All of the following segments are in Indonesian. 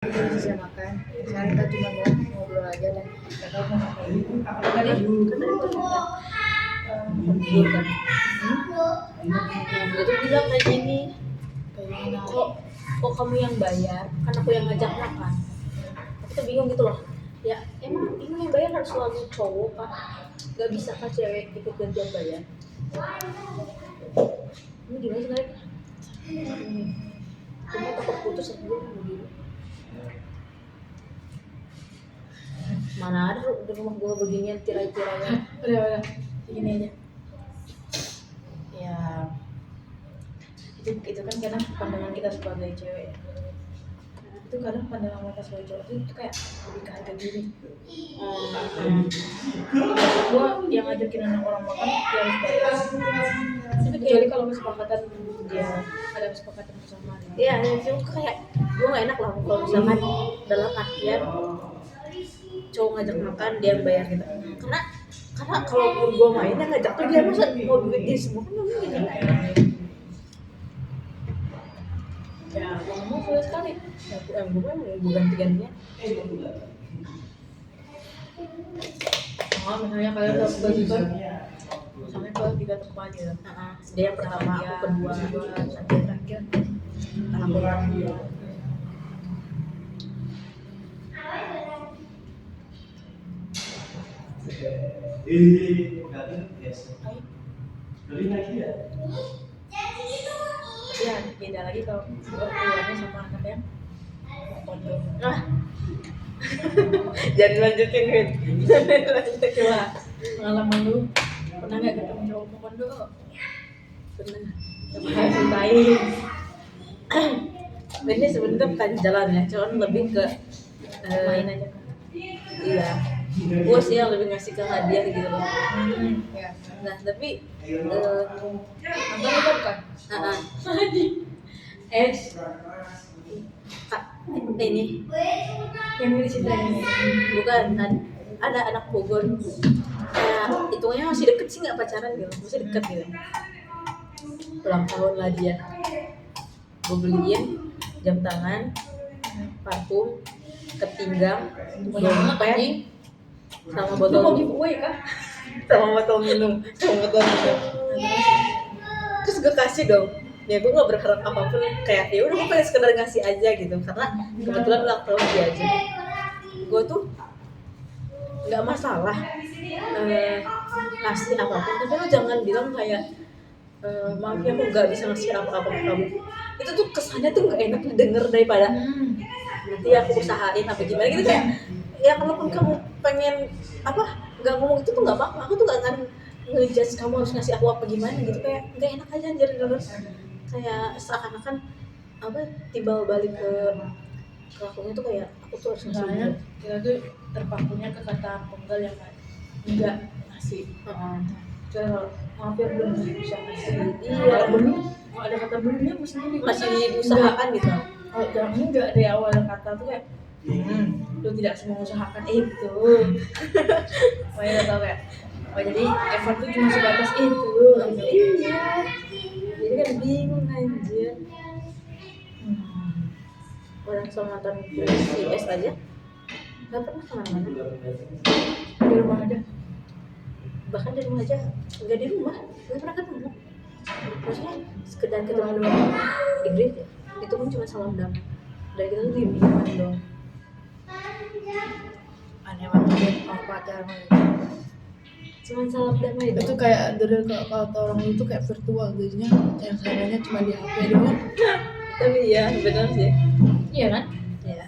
Kita bisa makan. Sekarang kita cuma mau ngobrol aja dan nggak tahu mau ngapain. Tadi kan itu kan Dia tuh bilang kayak gini, kayak gimana? kok kamu yang bayar, kan aku yang ngajak makan. Aku tuh bingung gitu loh. Ya emang ini yang bayar harus selalu cowok kan? Gak bisa kan cewek ikut gantian bayar? Ini gimana sih Naik? Cuma takut putus ya gue mau dulu. Mana ada di rumah gue beginian tirai-tirainya. Udah gini aja. Ya itu kan kadang pandangan kita sebagai cewek. Itu kadang pandangan mereka sebagai cowok itu kayak lebih ke harga diri. Gua yang ngajakin anak orang makan dia harus bayar. Tapi kecuali kalau kesepakatan dia ada kesepakatan bersama. Iya, itu kayak gue gak enak lah kalau misalkan dalam artian cowok ngajak makan dia yang bayar gitu. Karena kalau gue main yang ngajak tuh dia masa mau duit dia semua kan mungkin gitu. Ya, gua ngomong sulit sekali. Ya, gue kan gue ganti-gantinya. Misalnya kalian udah bagikan sampai ke 3 tempat gitu. Dia yang pertama, aku kedua, sampai terakhir aku orang dia. Ya, beda lagi kalau keluarnya sama anak yang kondom. Jangan lanjutin Win. Coba pengalaman lu pernah nggak ketemu cowok mau kondom? Pernah. Coba ceritain. Ini sebenarnya bukan jalan ya, cuman lebih ke Main aja kan. iya. Gue sih yang lebih ngasih ke hadiah gitu loh. Ya. Nah tapi Mantan lu kan? ini Yang diceritain ini. bukan ada anak Bogor kayak hitungnya masih deket sih, nggak pacaran gitu, masih deket gitu. Ulang tahun lah dia, gue beliin jam tangan, parfum, ketinggang, dompet, sama Lu mau botol giveaway kah? sama botol minum. Terus gue kasih dong. Ya gue nggak berharap apapun, kayak ya udah gue pengen sekedar ngasih aja gitu, karena kebetulan ulang tahun dia aja. Gue tuh nggak masalah ngasih apapun, tapi lo jangan bilang kayak maaf ya aku nggak bisa ngasih apa-apa ke kamu. Itu tuh kesannya tuh nggak enak didengar daripada nanti aku usahain apa gimana gitu. Kayak ya kalaupun kamu pengen apa nggak ngomong itu tuh nggak apa-apa, aku tuh nggak akan ngejudge kamu harus ngasih aku apa gimana gitu. Kayak nggak enak aja anjir denger, kayak seakan-akan apa timbal balik ke akunya tuh kayak aku tuh harus ngasih Misalnya gitu. kita tuh terpakunya ke kata penggal yang enggak ngasih. Kalau maaf ya belum bisa ngasih. Iya. Belum. Kalau ada kata belumnya Masih diusahakan gitu. Kalau jangan enggak dari awal kata tuh kayak lu tidak semua usahakan itu. Makanya tau kayak jadi effort tuh cuma sebatas itu. Iya. Jadi kan bingung anjir. Orang sama mantan si S aja nggak pernah kemana-mana, Di rumah aja. bahkan di rumah aja nggak di rumah, nggak pernah ketemu. Maksudnya sekedar ketemu doang di gereja, itu pun cuma salam damai dari kita tuh diem doang. Aneh banget ya kalau pacaran Cuma salam damai itu doang. kayak dari kalau orang itu kayak virtual jadinya yang sayangnya cuma di HP doang. Tapi iya benar sih. Iya kan? Ya.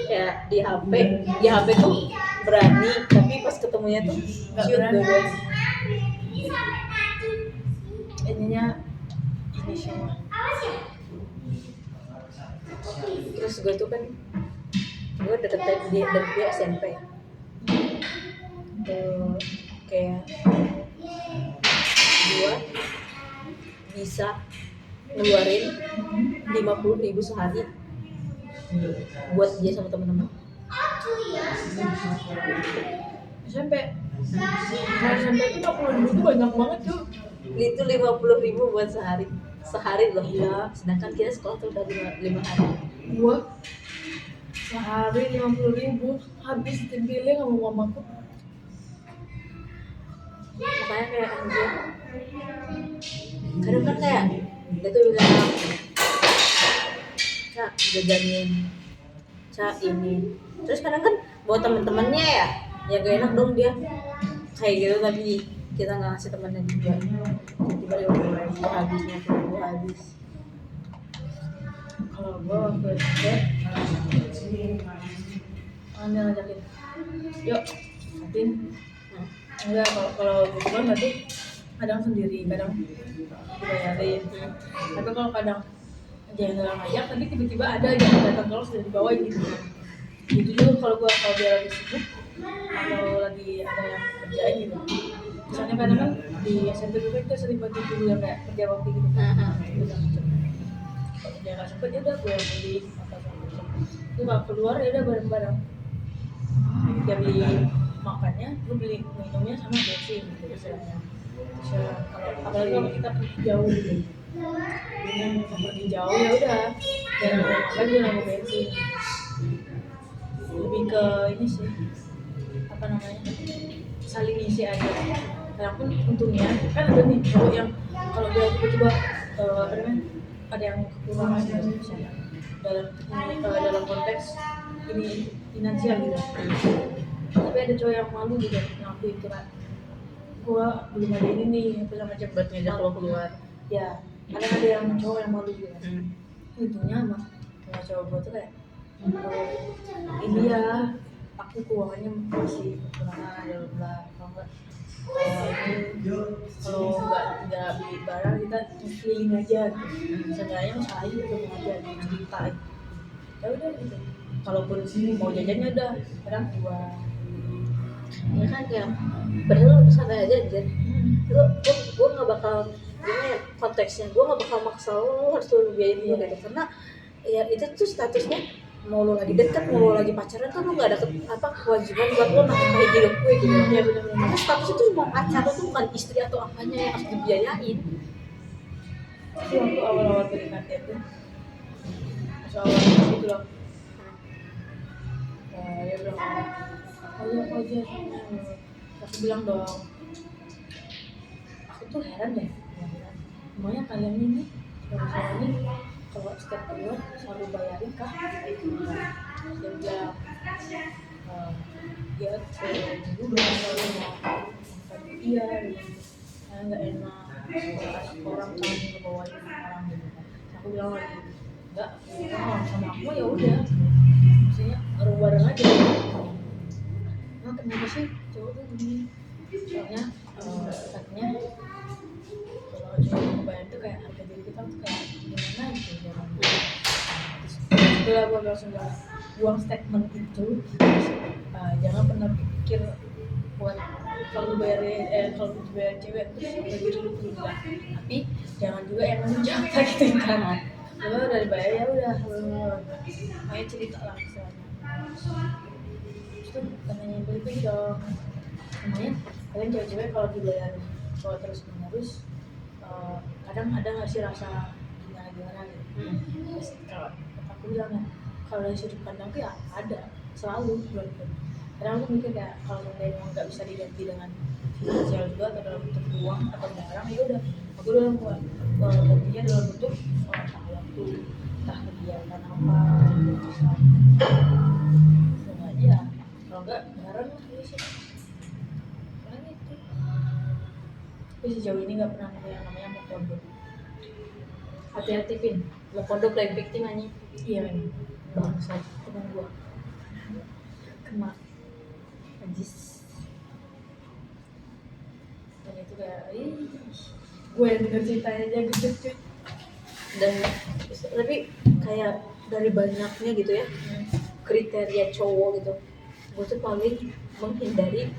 Kayak di HP tuh berani, tapi pas ketemunya tuh Nggak cute berani. dua-duanya. Ininya ini semua. Terus gue tuh kan gue deket dari dia SMP. Kayak gue bisa ngeluarin 50.000 sehari buat dia sama teman-teman. SMP. Nah, SMP itu 50.000 itu banyak banget tuh. Itu 50.000 buat sehari. sehari loh. Iya. Sedangkan kita sekolah tuh udah 5 hari. Gua sehari 50.000 habis centilnya sama mamaku. Makanya kayak anjir. Kadang kan kayak dia tuh bilang, Cak jajanin, Cak ini. Terus kadang kan buat temen-temennya ya gak enak dong dia kayak gitu, tapi kita nggak ngasih temennya juga. Tiba-tiba 50.000 habisnya, 50.000 habis. Kalau gua waktu SD anda ngajakin yuk Fatin. Enggak, kalau gitu kan berarti kadang sendiri, kadang dibayarin. Tapi kalau kadang aja yang nggak ngajak, tapi tiba-tiba ada aja yang datang kalau sudah dibawa gitu. Gitu juga kalau dia lagi sibuk atau lagi ada yang kerjain gitu. Misalnya kadang kan di SMP dulu kita sering bantu dulu yang kayak kerja bakti gitu. Kalau dia nggak sempet ya udah gue yang beli apa sama. Itu kalau keluar ya udah bareng-bareng. Dia beli makannya, gue beli minumnya sama bensin gitu istilahnya. Kalau apalagi kalau kita pergi jauh gitu, pergi jauh ya udah, jangan mau makan dia nambah bensin. Lebih ke ini sih, apa namanya, saling isi aja. Karena pun untungnya kan ada nih cowok yang kalau dia tiba-tiba apa namanya ada yang kekurangan gitu misalnya dalam konteks ini finansial gitu. Tapi ada cowok yang malu gitu ngaku itu kan, gua belum ada ini nih apa macam Buat ngajak lo keluar. ya. Ada yang cowok yang malu gitu. Untungnya mah cowok gua tuh kayak ini ya aku keuangannya masih kekurangan ya lah, kalau nggak beli barang kita clean aja gitu. Seenggaknya usahain ketemu aja cerita ya udah gitu. Kalaupun mau jajannya udah kadang gua Ya kan kayak padahal lu santai aja anjir. Gue nggak bakal gimana ya konteksnya, gue nggak bakal maksa lo harus lu biayain gue gitu, karena ya itu tuh statusnya mau lo lagi dekat mau lo lagi pacaran kan lo nggak ada kewajiban buat lo nafkahin hidup gue gitu. ya benar-benar Karena status itu mau pacar lo tuh bukan istri atau apanya yang harus dibiayain. itu waktu awal-awal PDKT itu pas awal itu loh ya bilang aku aja aku bilang dong aku tuh heran deh semuanya kalian ini kalau setiap keluar selalu bayarin kah? Dia bilang dia dulu selalu makan iya karena nggak enak orang kan ngebawain orang gitu kan. Aku bilang lagi enggak, kalau sama aku ya udah maksudnya bareng aja. Nah kenapa sih cowok tuh begini? Soalnya katanya kalau cowok ngebayar tuh kayak harga diri kita tuh kayak gimana gitu jangan. Setelah gue langsung buang statement itu, jangan pernah pikir buat kalau lu bayar cewek terus harga diri lu enggak. Tapi jangan juga yang menjaga gitu kan. Kalau udah dibayar ya udah, kayak cerita lah misalnya. Terus tanya beli dong. Namanya kalian cewek-cewek kalau dibayar kalau terus menerus kadang ada nggak sih rasa gimana gitu. Terus kalau aku bilang ya kalau dari sudut pandang tuh ya ada selalu belum. Kadang aku mikir kayak kalau seandainya nggak bisa diganti dengan finansial juga atau dalam bentuk uang atau barang ya udah aku dalam gantinya dalam bentuk waktu entah kegiatan apa sengaja kalau enggak barang ya sih paling itu. Tapi sejauh ini nggak pernah ada yang namanya mau kondom. Hati-hati Pin, mau kode playing victim aja. Iya memang Bangsa temen gua kena najis. dan itu kayak gue yang denger ceritanya aja gede cuy. Dan tapi kayak dari banyaknya gitu ya kriteria cowok gitu, gue tuh paling menghindari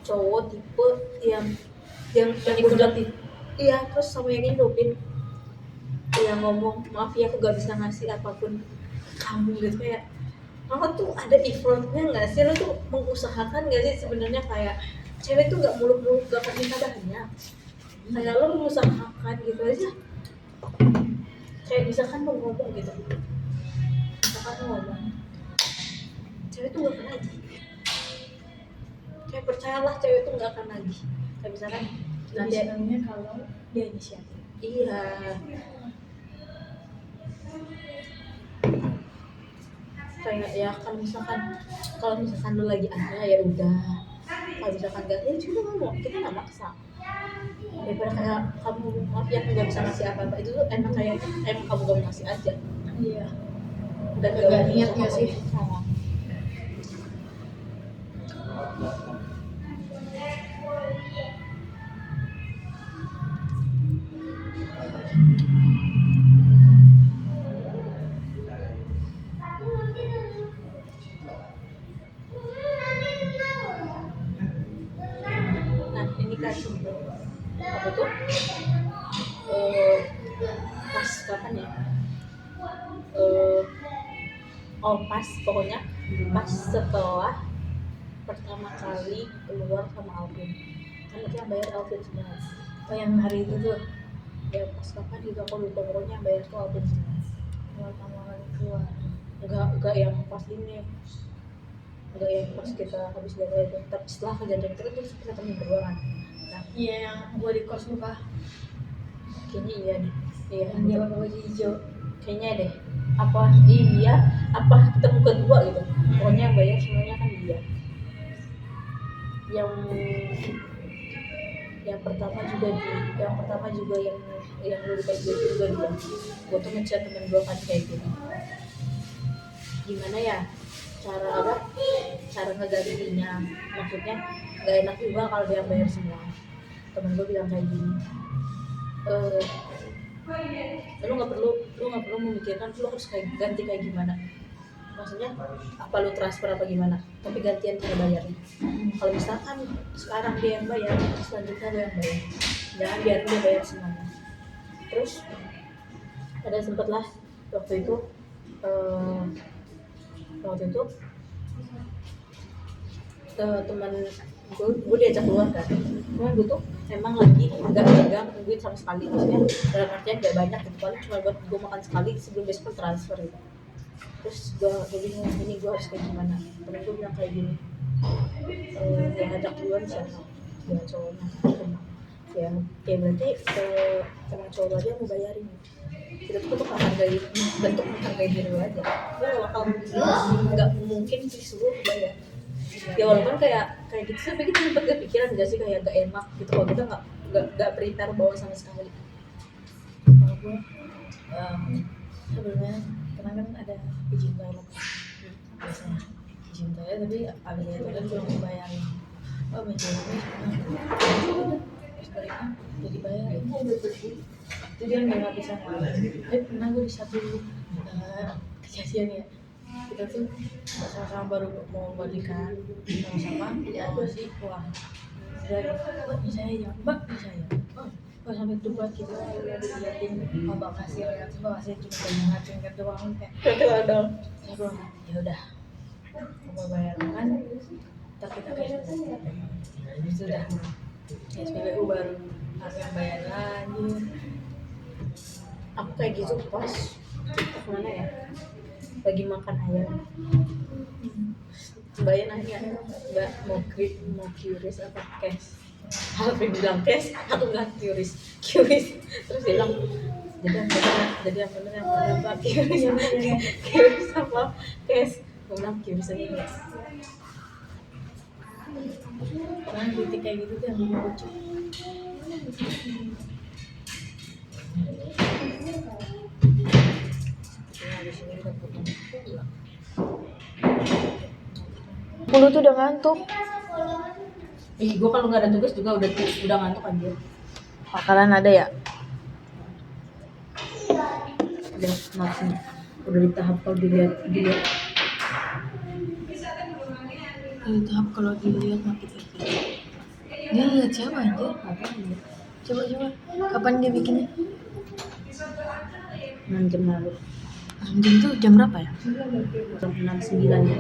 cowok tipe yang Manipulatif. iya, terus sama yang Pin yang ngomong maaf ya aku gak bisa ngasih apapun ke kamu gitu. Kayak kamu tuh ada effortnya nggak sih, lo tuh mengusahakan nggak sih sebenarnya? Kayak cewek tuh nggak muluk-muluk gak akan minta banyak, kayak lo mengusahakan gitu aja. Kayak misalkan mau ngomong gitu, misalkan mau ngomong, cewek tuh gak akan nagih. Kayak percayalah cewek tuh gak akan nagih. Kayak misalkan Nanti senangnya kalau dia inisiatif. iya, kayak ya kalau misalkan lu lagi ada ya udah, kalau misalkan gak ya juga ngomong, kita nggak maksa. Daripada kayak kamu maaf ya nggak bisa ngasih apa-apa, itu tuh emang kayaknya emang kamu gak mau ngasih aja Iya. dan Gak niat gak sih? Nah ini kan apa tuh Eh, pas kapan ya pas pokoknya pas setelah pertama kali keluar sama Alvin, kan itu yang bayar Alvin sebenarnya. Oh yang hari itu tuh Ya pas kapan juga aku lupa, pokoknya yang bayar tuh Alvin sebenarnya. pertama kali keluar. Enggak yang pas ini, enggak yang pas kita habis jalan itu, tapi setelah kejadian itu kan kita temen berdua kan. Nah Iya yang gua di kos lupa. kayaknya iya deh, iya Yang dia pakai baju hijau. kayaknya deh, apa iya apa ketemu kedua gitu, pokoknya yang bayar semuanya kan dia. Yang pertama juga yang lu dikasih duit juga dia. Gue tuh ngechat temen gue kan kayak gini, gimana ya cara ngegantinya, maksudnya nggak enak juga kalau dia bayar semua. Temen gue bilang kayak gini, lu nggak perlu memikirkan lu harus ganti kayak gimana, maksudnya apa lu transfer apa gimana, tapi gantian cara bayarnya. Kalau misalkan sekarang dia yang bayar, selanjutnya lu yang bayar, jangan biarin dia bayar semuanya. Terus ada sempet lah waktu itu teman gue diajak keluar kan, cuman gue tuh emang lagi nggak pegang duit sama sekali, maksudnya dalam artian nggak banyak gitu, paling cuma buat gue makan sekali sebelum besok transfer gitu. Terus gue bingung ini gue harus kayak gimana. Temen gue bilang kayak gini, yang ngajak duluan siapa? Ya cowoknya. Ya berarti emang cowok aja mau bayarin. Kita tuh menghargai, bentuk menghargai diri lo aja. Gue gak bakal, nggak mungkin disuruh bayar. Ya walaupun kayak gitu sih, tapi kita sempet kepikiran gak sih kayak gak enak gitu kalau kita nggak prepare bawa sama sekali. Kalau gue sebelumnya karena kan ada izin toilet biasanya izin toilet, tapi abis dari toilet belum dibayarin. Oh bayarin sebaliknya jadi bayarin itu dia nggak bisa ngalamin. Pernah gue di satu kejadian ya, kita tuh sama-sama baru mau balikan, sama-sama ya masih uang dari mbak bisa ya mbak bisa ya oh sampai debat gitu udah diliatin mbak kasir kan, mbak kasir cuma banyak ngacung kan doang kayak Kadang saya bilang ya udah mau bayar kan ntar kita kayak sudah SPBU baru harga bayar lagi. aku kayak gitu pas mana ya, lagi makan ayam, mbaknya nanya, mbak mau curious apa cash? Aku bilang cash, aku bilang curious. Terus dia bilang jadi yang bener mbak, curious apa cash? Aku bilang curious aja ya. Karena titik kayak gitu tuh yang bikin lucu. Lu tuh udah ngantuk. Gue kalau nggak ada tugas juga udah ngantuk aja. Bakalan ada ya? Udah maksudnya udah di tahap kalau dilihat Di tahap kalau dilihat makin kecil. Dia lihat siapa aja? Coba kapan dia bikinnya? 6 jam lalu. 6 jam tuh jam berapa ya? Jam 9 ya.